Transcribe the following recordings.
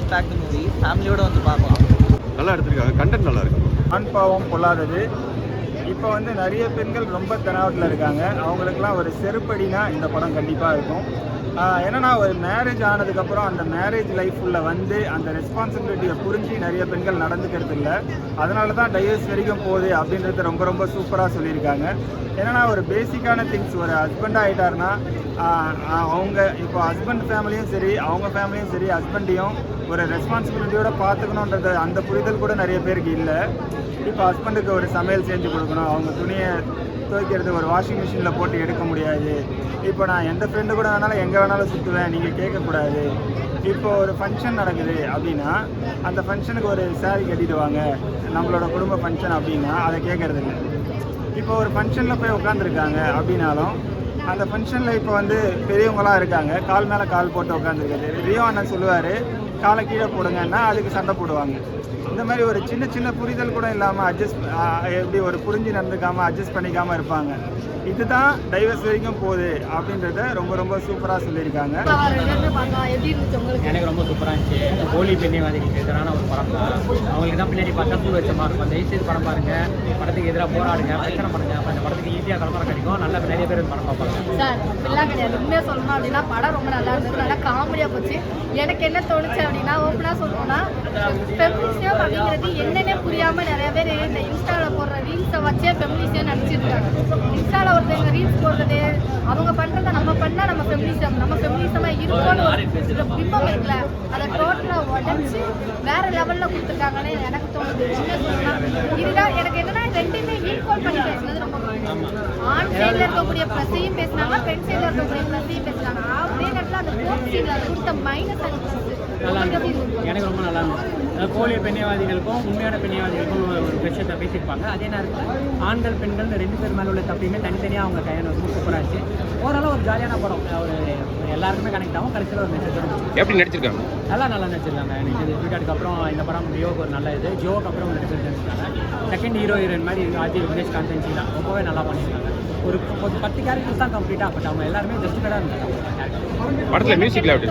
Well packed movie, ஃபேமிலியோட வந்து பார்க்கலாம். நல்லா எடுத்திருக்காங்க, கண்டென்ட் நல்லா இருக்கு. ஆண் பாவம் பொல்லாதது. இப்போ வந்து நிறைய பெண்கள் ரொம்ப தெனாவட்டில் இருக்காங்க. அவங்களுக்குலாம் ஒரு செருப்படினா இந்த படம் கண்டிப்பாக இருக்கும். என்னன்னா ஒரு மேரேஜ் ஆனதுக்கப்புறம் அந்த மேரேஜ் லைஃப்பில் வந்து அந்த ரெஸ்பான்சிபிலிட்டியை புரிஞ்சு நிறைய பெண்கள் நடந்துக்கிறது இல்லை. அதனால தான் டைவர்ஸ் வரைக்கும் போகுது அப்படின்றது ரொம்ப ரொம்ப சூப்பராக சொல்லியிருக்காங்க. என்னன்னா ஒரு பேசிக்கான திங்ஸ், ஒரு ஹஸ்பண்ட் ஆகிட்டாருன்னா அவங்க இப்போ ஹஸ்பண்ட் ஃபேமிலியும் சரி, அவங்க ஃபேமிலியும் சரி, ஹஸ்பண்டையும் ஒரு ரெஸ்பான்சிபிலிட்டியோட பார்த்துக்கணுன்றது அந்த புரிதல் கூட நிறைய பேருக்கு இல்லை. இப்போ ஹஸ்பண்டுக்கு ஒரு சமையல் செஞ்சு கொடுக்கணும், அவங்க துணியை துவைக்கிறது ஒரு வாஷிங் மிஷினில் போட்டு எடுக்க முடியாது. இப்போ நான் எந்த ஃப்ரெண்டு கூட வேணாலும் எங்கே வேணாலும் சுற்றுவேன், நீங்கள் கேட்கக்கூடாது. இப்போ ஒரு ஃபங்க்ஷன் நடக்குது அப்படின்னா அந்த ஃபங்க்ஷனுக்கு ஒரு சாரீ கட்டிட்டு வாங்க, நம்மளோட குடும்ப ஃபங்க்ஷன் அப்படின்னா அதை கேட்கறது இல்லை. இப்போ ஒரு ஃபங்க்ஷனில் போய் உட்காந்துருக்காங்க அப்படின்னாலும் அந்த ஃபங்க்ஷனில் இப்போ வந்து பெரியவங்களாம் இருக்காங்க, கால் மேலே கால் போட்டு உட்காந்துருக்காரு. ரியோ அண்ணன் சொல்லுவார் காலை கீழே போடுங்கன்னா அதுக்கு சண்டை போடுவாங்க. இந்த மாதிரி ஒரு சின்ன சின்ன புரிதல் கூட இல்லாமல் எப்படி ஒரு புரிஞ்சு நடந்துக்காமல் அட்ஜஸ்ட் பண்ணிக்காமல் இருப்பாங்க. இதுதான் டைவர்ஸ் வரைக்கும் போகுது அப்படின்றத ரொம்ப ரொம்ப சூப்பராக சொல்லியிருக்காங்க. எனக்கு ரொம்ப சூப்பராக இருந்துச்சு. கோழி பெண்ணியவாதிகளுக்கு எதிரான ஒரு படம் தான். அவங்களுக்கு தான் பின்னாடி பார்த்தா பூ வச்ச மாதிரி இருக்கும். தயவுசெய்து படம் பாருங்க, படத்துக்கு எதிராக போராடுங்க, பிரச்சனை பண்ணுங்க. அப்போ அந்த படத்துக்கு ஈஸியாக கலப்படம் கிடைக்கும். நல்ல நிறைய பேர் படம் பார்ப்பாங்க. சார் இப்படிலாம் கிடையாது. உண்மையாக சொல்லணும் அப்படின்னா படம் ரொம்ப நல்லா இருந்தது, நல்லா காமெடியாக போச்சு. எனக்கு என்ன தோணுச்சு அப்படின்னா ஓப்பனாக சொல்லணும்னா ஃபெமினிசம் அப்படிங்கிறது என்னென்ன புரியாமல் நிறைய பேர் இந்த இன்ஸ்டாவில் போடுற ரீல்ஸை வச்சே ஃபெமினிசம் நினச்சிருக்காங்க. இன்ஸ்டாவில் ஒருத்தவங்க ரீல்ஸ் போடுறது, அவங்க பண்ணுறத நம்ம பண்ணால் நம்ம ஃபெமினிசமாக இருக்கோன்னு ஒரு பிம்பம் இருக்குல்ல, அதை டோட்டலாக உடச்சி வேற லெவலில் கொடுத்துருக்காங்கன்னு எனக்கு தோணுது. என்ன சொல்லணும்னா இதுதான் எனக்கு என்னன்னா ரெண்டுமே ஈக்குவல் பண்ணி பேசுனது ரொம்ப ஆண் சைடில் இருக்கக்கூடிய ப்ளஸையும் பேசினாங்க, பெண் சைடில் இருக்கக்கூடிய ப்ளஸையும் பேசினாங்க. அதே நேரத்தில் அந்த கோட் சீனில் அதை கொடுத்த மைனஸ் எனக்கு ரொம்ப நல்லா இருந்துச்சு. போலியோ பெண்ணியவாதிகளுக்கும் உண்மையான பெண்ணியவாதிகளுக்கும் ஒரு விஷயத்தை பேசியிருப்பாங்க. அதே நேரத்தில் ஆண்கள் பெண்கள் ரெண்டு பேர் மேலே உள்ள தப்பையுமே தனித்தனியாக அவங்க கையாள ரொம்ப சூப்பராச்சு. ஓரளவு ஒரு ஜாலியான படம், ஒரு எல்லாருக்குமே கனெக்ட் ஆகும். கடைசியில் ஒரு மெசேஜ் எப்படி நடிச்சிருக்காங்க? நல்லா நடிச்சிருக்காங்க. எனக்கு வீட்டுக்கு அப்புறம் இந்த படம் ரியோக்கு ஒரு நல்ல இது, ஜோக்கு அப்புறம் ஒரு பேர் நடிச்சிருக்காங்க. செகண்ட் ஹீரோயின் மாதிரி ஆர்ஜி விக்னேஷ் காந்தன்சி தான் ரொம்பவே நல்லா பண்ணியிருக்காங்க. ஒரு 10 கேரக்டர்ஸ் தான் கம்ப்ளீட்டாக, பட் அவங்க எல்லாருமே ஜஸ்டிஃபைடாக இருந்தாங்க. படத்தில் மியூசிக்கில் எப்படி?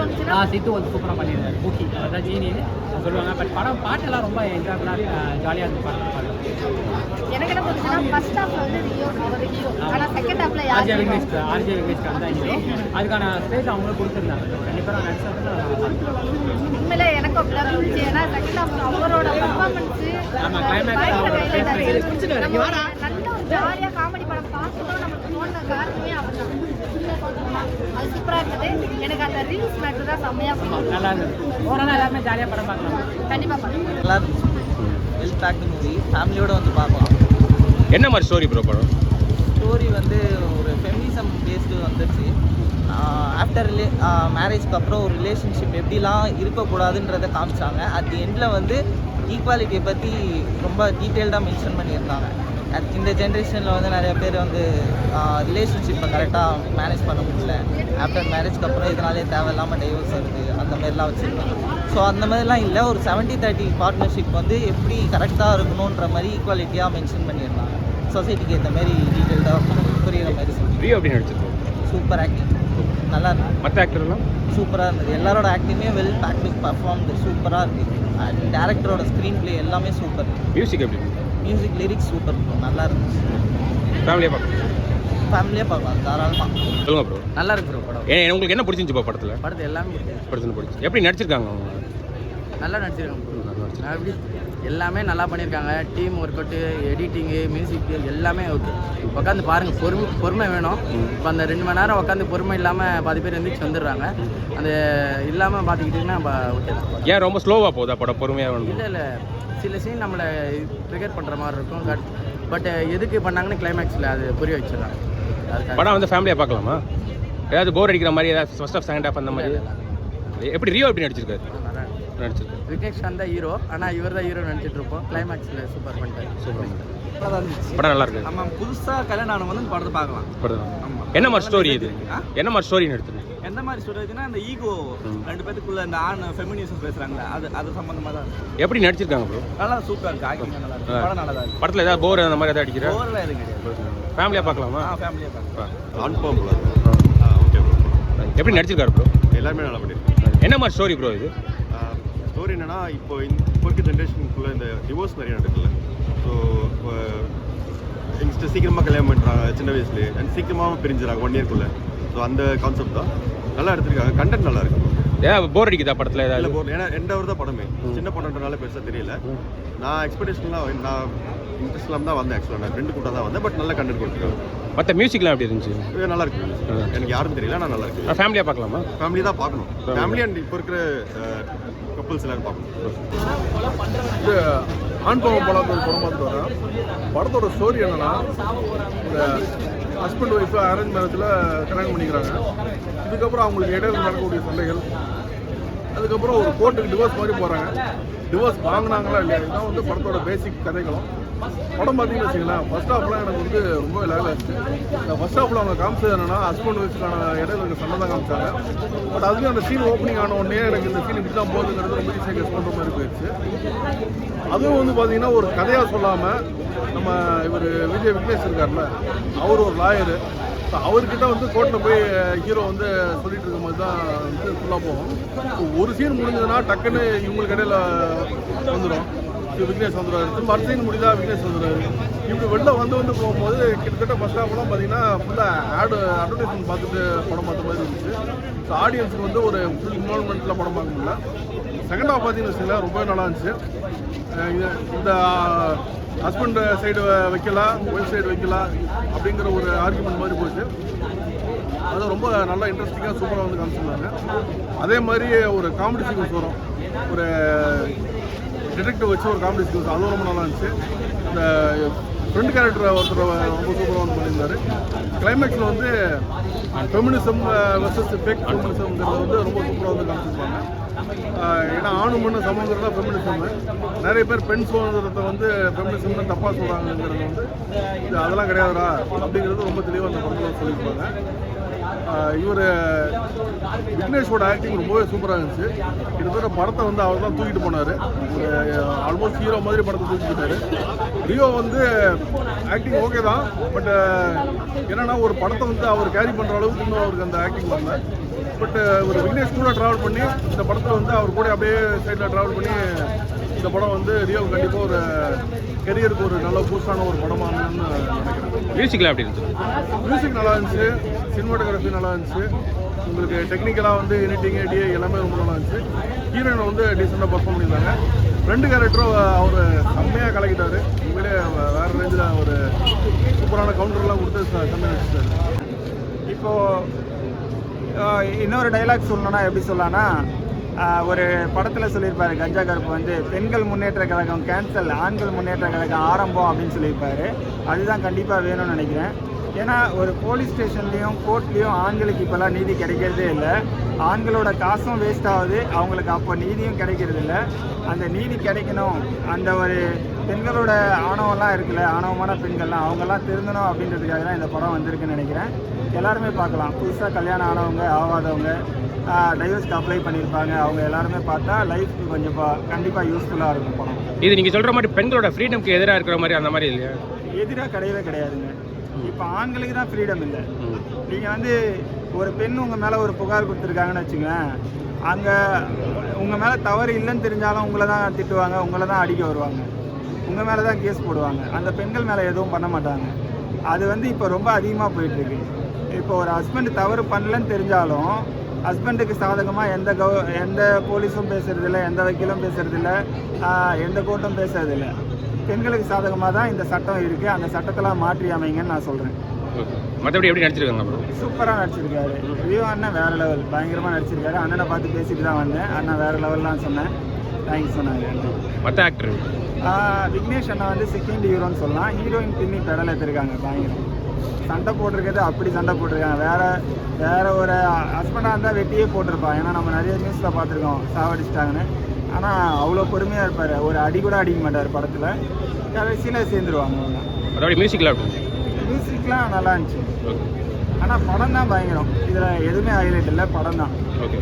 சித்து வந்து சூப்பராக பண்ணியிருந்தாரு. ஓகே அதான் ஜீனின்னு சொல்லுவாங்க. பட் படம் பாட்டெல்லாம் ரொம்ப என்ஜாய்புல்லாக ஜாலியாக இருந்து பாட்டு. எனக்கு என்ன தோணுச்சுன்னா ஃபர்ஸ்ட் ஹாஃப்ல வந்து ரியோ ஹீரோ, ஆனால் செகண்ட் ஹாஃப்ல ஆர்ஜே விக்னேஷ்க்கு அந்த ஹீரோ, அதுக்கான ஸ்பேஸ் அவங்களும் கொடுத்துருந்தாங்க. கண்டிப்பாக நடிச்சது உண்மையிலே எனக்கு அப்படிதான் இருந்துச்சு. ஏன்னா செகண்ட் ஹாஃப் அவரோட பர்ஃபார்மன்ஸு நல்ல ஒரு ஜாலியாக காமெடி படம் பார்க்கணும் நமக்கு தோணுன காரணமே அவர் தான். அது சூப்பராக இருந்தது. எனக்கு அந்த ரீல்ஸ் மேட்ரு தான் செம்மையாக பண்ணுவோம். நல்லா இருந்தது. ஓரளவு எல்லாருமே ஜாலியாக படம் பார்க்கலாம். கண்டிப்பாக பண்ணுவோம். நல்லா இருந்துச்சு. வெல் பேக்டு மூவி, ஃபேமிலியோட வந்து பார்க்கலாம். என்ன மாதிரி ஸ்டோரி ப்ரோ படம்? ஸ்டோரி வந்து ஒரு ஃபெமினிசம் பேஸ்டு வந்துச்சு. ஆஃப்டர் மேரேஜ்க்கு அப்புறம் ஒரு ரிலேஷன்ஷிப் எப்படிலாம் இருக்கக்கூடாதுன்றதை காமிச்சாங்க. அட் தி எண்டில் வந்து ஈக்குவாலிட்டியை பற்றி ரொம்ப டீட்டெயில்டாக மென்ஷன் பண்ணியிருக்காங்க. இந்த ஜென்ரேஷனில் வந்து நிறைய பேர் வந்து ரிலேஷன்ஷிப்பை கரெக்டாக மேனேஜ் பண்ண முடியல. ஆஃப்டர் மேரேஜ்க்கு அப்புறம் இதனாலே தேவையில்லாமல் டைவர்ஸ் வருது, அந்த மாதிரிலாம் வச்சுருக்காங்க. ஸோ அந்த மாதிரிலாம் இல்லை, ஒரு 70-30 பார்ட்னர்ஷிப் வந்து எப்படி கரெக்டாக இருக்கணுன்ற மாதிரி ஈக்குவாலிட்டியாக மென்ஷன் பண்ணியிருந்தாங்க. சொசைட்டிக்கு ஏற்ற மாதிரி டீட்டெயில்டாக புரியுற மாதிரி சொல்லி. ரியோ எப்படி நடிச்சிருக்கோம்? சூப்பர் ஆக்டிங், நல்லா இருந்தது. மற்ற ஆக்டர்லாம் சூப்பராக இருந்தது. எல்லாரோட ஆக்டிங்குமே வெல் பேக்டு பர்ஃபார்ம்டு சூப்பராக இருக்குது. அண்ட் டேரக்டரோட ஸ்க்ரீன் ப்ளே எல்லாமே சூப்பர். மியூசிக் எப்படி? மியூசிக் லிரிக்ஸ் சூப்பர் ப்ரோ, நல்லா இருந்துச்சு. ஃபேமிலியாக பார்க்கலாம். ஃபேமிலியாக பார்க்கலாம் தாராளமாக. சொல்லுங்கள் ப்ரோ. நல்லா இருக்கு ப்ரோ படம். உங்களுக்கு என்ன பிடிச்சிருந்துச்சு இப்போ படத்தில்? படத்தை எல்லாமே பிடிச்சி எப்படி நடிச்சிருக்காங்க அவங்க? நல்லா நடிச்சிருக்காங்க. எப்படி எல்லாமே நல்லா பண்ணியிருக்காங்க. டீம் ஒர்க் அவுட்டு, எடிட்டிங்கு, மியூசிக்கு எல்லாமே ஓகே. உட்காந்து பாருங்கள், பொறுமை வேணும். இப்போ அந்த 2 மணி நேரம் உட்காந்து பொறுமை இல்லாமல் பாதி பேர் எந்திரிச்சு வந்துடுறாங்க. அந்த இல்லாமல் பார்த்துக்கிட்டிங்கன்னா ஓகே. ஏன் ரொம்ப ஸ்லோவாக போகுதா படம்? பொறுமையாக வேணும்? இல்லை சில சீன் நம்மளை ட்ரிகர் பண்ணுற மாதிரி இருக்கும். பட் எதுக்கு பண்ணாங்கன்னு கிளைமேக்ஸில் அது புரிய வச்சிடறாங்க. அதுக்காக படம் வந்து ஃபேமிலியாக பார்க்கலாமா? ஏதாவது போர் அடிக்கிற மாதிரி, ஏதாவது ஃபர்ஸ்ட் ஆஃப் செகண்ட் ஆஃப் அந்த மாதிரி? எப்படி ரியோ எப்படி நடிச்சிருக்காரு? நடிச்சிருக்காரு. விக்னேஷ் தான் ஹீரோ, ஆனால் இவர் தான் ஹீரோ நடிச்சிட்டு இருப்போம். கிளைமேக்ஸில் சூப்பர் பண்ணிட்டாரு. படம் நல்லா இருக்கு. நம்ம புதுசாக கல்யாணம் ஆனவங்க வந்து படத்தை பார்க்கலாம். என்ன மாதிரி ஸ்டோரி இது? என்ன மாதிரி ஸ்டோரி எடுத்துருக்கு? எந்த மாதிரி ஸ்டோரி இருக்குன்னா இந்த ஈகோ 2 பேத்துக்குள்ள இந்த ஆண் ஃபெமினிசம் பேசுறாங்களே அது சம்பந்தமாக தான். எப்படி நடிச்சிருக்காங்க ப்ரோ? நல்லா சூப்பராக இருக்கு. ஆக்டிங் நல்லா இருக்கு. படம் நல்லா இருக்கு. படத்தில் ஏதாவது போர் அந்த மாதிரி ஏதாவது அடிக்கிற? போர்லாம் எதுவும் கிடையாது. ஃபேமிலியாக பார்க்கலாமா? ஃபேமிலியாக பார்க்கலாம். On popular. Okay bro. எப்படி நடிச்சிருக்காரு ப்ரோ? எல்லாமே நல்லா பண்ணியிருக்காங்க. என்ன மாதிரி ஸ்டோரி ப்ரோ இது? ஸ்டோரி என்னன்னா இப்போ இருக்க ஜென்ரேஷனுக்குள்ள இந்த டிவோர்ஸ் நிறைய நடக்குல்ல. ஸோ யங்ஸ்டர் சீக்கிரமாக கல்யாணம் பண்ணுறாங்க சின்ன வயசுலேயே அண்ட் சீக்கிரமாக பிரிஞ்சுறாங்க 1 இயர்க்குள்ளே. ஸோ அந்த கான்செப்ட் தான் நல்லா எடுத்திருக்காங்க. கண்டென்ட் நல்லா இருக்கு. ஏன் போர் அடிக்குதா படத்தில் இல்லை ஏதாவது? போர், ஏன்னா 2 தான் படமே. சின்ன படம்ன்றனால பெருசாக தெரியல. நான் எக்ஸ்பெக்டேஷன்லாம் நான் இன்ட்ரெஸ்ட் இல்லாமல் தான் வந்தேன். ஆக்சுவலாக நான் 2 கூட்டம் தான் வந்தேன். பட் நல்ல கண்டென்ட் கொடுத்துருக்காங்க. மற்ற மியூசிக்லாம் எப்படி இருந்துச்சு? இது நல்லா இருக்கு. எனக்கு யாரும் தெரியல, நான் நல்லா இருக்கு. ஃபேமிலியாக பார்க்கலாமா? ஃபேமிலி தான் பார்க்கணும். ஃபேமிலி அண்ட் இப்போ இருக்கிற கப்புள்ஸ் எல்லாரும் பார்க்கணும். இது ஆண் பாவம் படம் ஒரு படம் பார்த்துட்டு வரேன். படத்தோட ஸ்டோரி என்னன்னா, இந்த ஹஸ்பண்ட் ஒய்ஃபு அரேஞ்ச் மேரேஜில் கல்யாணம் பண்ணிக்கிறாங்க. இதுக்கப்புறம் அவங்களுக்கு இடையில நடக்கக்கூடிய சண்டைகள், அதுக்கப்புறம் ஒரு கோர்ட்டுக்கு டிவோர்ஸ் மாதிரி போகிறாங்க. டிவோர்ஸ் வாங்கினாங்களா இல்லையா, இதுதான் வந்து படத்தோட பேசிக் கதைகளும். படம் பார்த்தீங்கன்னு வச்சுக்கலாம், ஃபர்ஸ்ட் ஹாஃப்லாம் எனக்கு வந்து ரொம்ப லேக் ஆச்சு. இந்த ஃபர்ஸ்ட் ஹாஃபில் அவங்க காமிச்சது என்னன்னா, ஹஸ்பண்ட் ஒய்ஃப்க்கான இடையில இருக்க சண்டை தான் காமிச்சாங்க. பட் அதுலேயும் அந்த சீன் ஓப்பனிங் ஆன உடனே எனக்கு இந்த சீன் இப்படி தான் போகுதுங்கிறது ரொம்ப ஈஸியாக கெஸ் பண்ணுற மாதிரி போயிடுச்சு. அதுவும் வந்து பார்த்தீங்கன்னா ஒரு கதையாக சொல்லாமல், நம்ம இவர் விஜய் விக்னேஷ் இருக்கார்ல, அவர் ஒரு லாயரு. ஸோ அவர்கிட்ட வந்து கோர்ட்டில் போய் ஹீரோ வந்து சொல்லிட்டு இருக்கும் போது தான் வந்து ஃபுல்லாக போகும். ஒரு சீன் முடிஞ்சதுன்னா டக்குன்னு இவங்களுக்கு இடையில வந்துடும். விக்னேஷ் வந்துடுவார், திரும்ப அடுத்த சீன் முடிஞ்சா விக்னேஷ் வந்துடுவார். இப்படி வெளில வந்து போகும்போது கிட்டத்தட்ட ஃபர்ஸ்ட் ஹாஃப்லாம் பார்த்தீங்கன்னா ஃபுல்லாக அட்வர்டைஸ்மெண்ட் பார்த்துட்டு படம் பார்த்த மாதிரி இருந்துச்சு. ஸோ ஆடியன்ஸுக்கு வந்து ஒரு ஃபுல் இன்வால்மெண்ட்டில் படம் பார்க்க முடியல. செகண்ட் ஹாஃப் பார்த்தீங்கன்னு வச்சுக்கலாம் ரொம்ப நல்லா இருந்துச்சு. இந்த ஹஸ்பண்ட் சைடு வைக்கலாம், ஒய்ஃப் சைடு வைக்கலாம் அப்படிங்கிற ஒரு ஆர்குமெண்ட் மாதிரி போச்சு. அது ரொம்ப நல்லா இன்ட்ரெஸ்டிங்காக சூப்பராக வந்து காமிச்சிருந்தாங்க. அதே மாதிரி ஒரு காமெடி சீக்வன்ஸ் வரும், ஒரு டிடெக்டிவ் வச்சு ஒரு காமெடி சீக்வன்ஸ், அதுவும் ரொம்ப நல்லா இருந்துச்சு. இந்த ஃப்ரெண்ட் கேரக்டர் ஒருத்தர் ரொம்ப சூப்பராக வந்து பண்ணியிருந்தார். கிளைமேக்ஸில் வந்து ஃபெமினிசம் வெர்சஸ் ஃபேக் ஃபெமினிசம்ங்கிறது வந்து ரொம்ப சூப்பராக வந்து காமிச்சிருப்பாங்க. ஏன்னா ஆணும் பண்ண சமங்கிறது தான் ஃபெமினிசம். நிறைய பேர் பெண் சுதந்திரத்தை வந்து ஃபெமினிசம்னு தப்பாக சொல்கிறாங்கிறது வந்து இது அதெல்லாம் கிடையாதுடா அப்படிங்கிறது ரொம்ப தெளிவாக அந்த படத்தில் சொல்லியிருப்பாங்க. இவர் விக்னேஷோட ஆக்டிங் ரொம்பவே சூப்பராக இருந்துச்சு. கிட்டத்தட்ட படத்தை வந்து அவர் தான் தூக்கிட்டு போனார். ஒரு ஆல்மோஸ்ட் ஹீரோ மாதிரி படத்தை தூக்கிட்டாரு. ரியோ வந்து ஆக்டிங் ஓகே தான், பட் என்னன்னா ஒரு படத்தை வந்து அவர் கேரி பண்ணுற அளவுக்கு இன்னும் அவருக்கு அந்த ஆக்டிங் வரல. பட் ஒரு விக்னேஷ் கூட ட்ராவல் பண்ணி இந்த படத்தில் வந்து அவர் கூட அப்படியே சைடில் ட்ராவல் பண்ணி இந்த படம் வந்து ரியோ கண்டிப்பாக ஒரு கெரியருக்கு ஒரு நல்ல பூஸ்டான ஒரு படமாகணும்னு நினைக்கிறேன். மியூசிக்லாம் எப்படி இருந்துச்சு? மியூசிக் நல்லா இருந்துச்சு, சினிமாட்டோகிராஃபி நல்லா இருந்துச்சு, உங்களுக்கு டெக்னிக்கலாக வந்து எடிட்டிங் டிஏ எல்லாமே ரொம்ப நல்லா இருந்துச்சு. ஹீரோயின் வந்து டீசெண்டாக பர்ஃபார்ம் பண்ணியிருந்தாங்க. ஃப்ரெண்டு கேரக்டரும் அவர் செம்மையாக கலக்கிட்டார். உண்மையிலே வேறு ரேஞ்சில் ஒரு சூப்பரான கவுண்டர்லாம் கொடுத்து செம்மையாக வச்சுட்டாரு. இப்போது இன்னொரு டைலாக் சொல்லணும்னா எப்படி சொல்லலாம்னா, ஒரு படத்தில் சொல்லியிருப்பார் கஞ்சா கருப்பு வந்து, பெண்கள் முன்னேற்ற கழகம் கேன்சல், ஆண்கள் முன்னேற்ற கழகம் ஆரம்பம் அப்படின்னு சொல்லியிருப்பார். அதுதான் கண்டிப்பாக வேணும்னு நினைக்கிறேன். ஏன்னா ஒரு போலீஸ் ஸ்டேஷன்லேயும் கோர்ட்லேயும் ஆண்களுக்கு இப்போல்லாம் நீதி கிடைக்கிறதே இல்லை. ஆண்களோட காசும் வேஸ்ட் ஆகுது, அவங்களுக்கு அப்போ நீதியும் கிடைக்கிறது இல்லை. அந்த நீதி கிடைக்கணும், அந்த ஒரு பெண்களோட ஆணவம்லாம் இருக்குல்ல, ஆணவமான பெண்கள்லாம் அவங்கெல்லாம் திருந்தணும் அப்படின்றதுக்காக தான் இந்த படம் வந்திருக்குன்னு நினைக்கிறேன். எல்லாருமே பார்க்கலாம். புதுசாக கல்யாணம் ஆனவங்க, ஆகாதவங்க, டைவர்ஸ்க்கு அப்ளை பண்ணியிருப்பாங்க, அவங்க எல்லாருமே பார்த்தா லைஃப்க்கு கொஞ்சம் கண்டிப்பாக யூஸ்ஃபுல்லாக இருக்கும் படம். இது நீங்கள் சொல்கிற மாதிரி பெண்களோட ஃப்ரீடம்க்கு எதிராக இருக்கிற மாதிரி அந்த மாதிரி இல்லையா? எதிராக கிடையவே கிடையாதுங்க. இப்போ ஆண்களுக்கு தான் ஃப்ரீடம் இல்லை. நீங்கள் வந்து ஒரு பெண் உங்கள் மேலே ஒரு புகார் கொடுத்துருக்காங்கன்னு வச்சுக்கோங்க, அங்கே உங்கள் மேலே தவறு இல்லைன்னு தெரிஞ்சாலும் உங்களை தான் திட்டுவாங்க, உங்களை தான் அடிக்க வருவாங்க, உங்கள் மேலே தான் கேஸ் போடுவாங்க. அந்த பெண்கள் மேலே எதுவும் பண்ண மாட்டாங்க. அது வந்து இப்போ ரொம்ப அதிகமாக போயிட்டுருக்கு. இப்போ ஒரு ஹஸ்பண்ட் தவறு பண்ணலன்னு தெரிஞ்சாலும் ஹஸ்பண்டுக்கு சாதகமாக எந்த போலீஸும் பேசுறதில்ல, எந்த வக்கீலும் பேசுறதில்ல, எந்த கோர்ட்டும் பேசுறதில்ல. பெண்களுக்கு சாதகமாக தான் இந்த சட்டம் இருக்குது. அந்த சட்டத்தெல்லாம் மாற்றி அமைங்கன்னு நான் சொல்கிறேன். மற்றபடி எப்படி நடிச்சிருக்காங்க? சூப்பராக நடிச்சிருக்காரு. ரியோ அண்ணன் வேறு லெவல், பயங்கரமாக நடிச்சிருக்காரு. அண்ணனை பார்த்து பேசிட்டு தான் வந்தேன். அண்ணன் வேறு லெவல்லாம் சொன்னேன். தேங்க்ஸ் சொன்னாங்க. மற்ற ஆக்டர் விக்னேஷ் அண்ணா வந்து செகண்ட் ஹீரோன்னு சொல்லலாம். ஹீரோயின் பின்னி பெடல் எடுத்திருக்காங்க. பயங்கரம் சண்டை போட்டிருக்கிறது, அப்படி சண்டை போட்டிருக்காங்க. வேற ஒரு ஹஸ்பண்டாக இருந்தால் வெட்டியே போட்டிருப்பான். ஏன்னா நம்ம நிறைய நியூஸில் பார்த்துருக்கோம் சாவடிச்சிட்டாங்கன்னு. ஆனால் அவ்வளோ பொறுமையாக இருப்பார். ஒரு அடி கூட அடிக்க மாட்டார் படத்தில். கடைசியில் சேர்ந்துருவாங்க. அதோட மியூசிக்லாம் மியூசிக்லாம் நல்லா இருந்துச்சு. ஆனால் படம் தான் பயங்கரம். இதில் எதுவுமே ஹைலைட் இல்லை, படம் தான். ஓகே.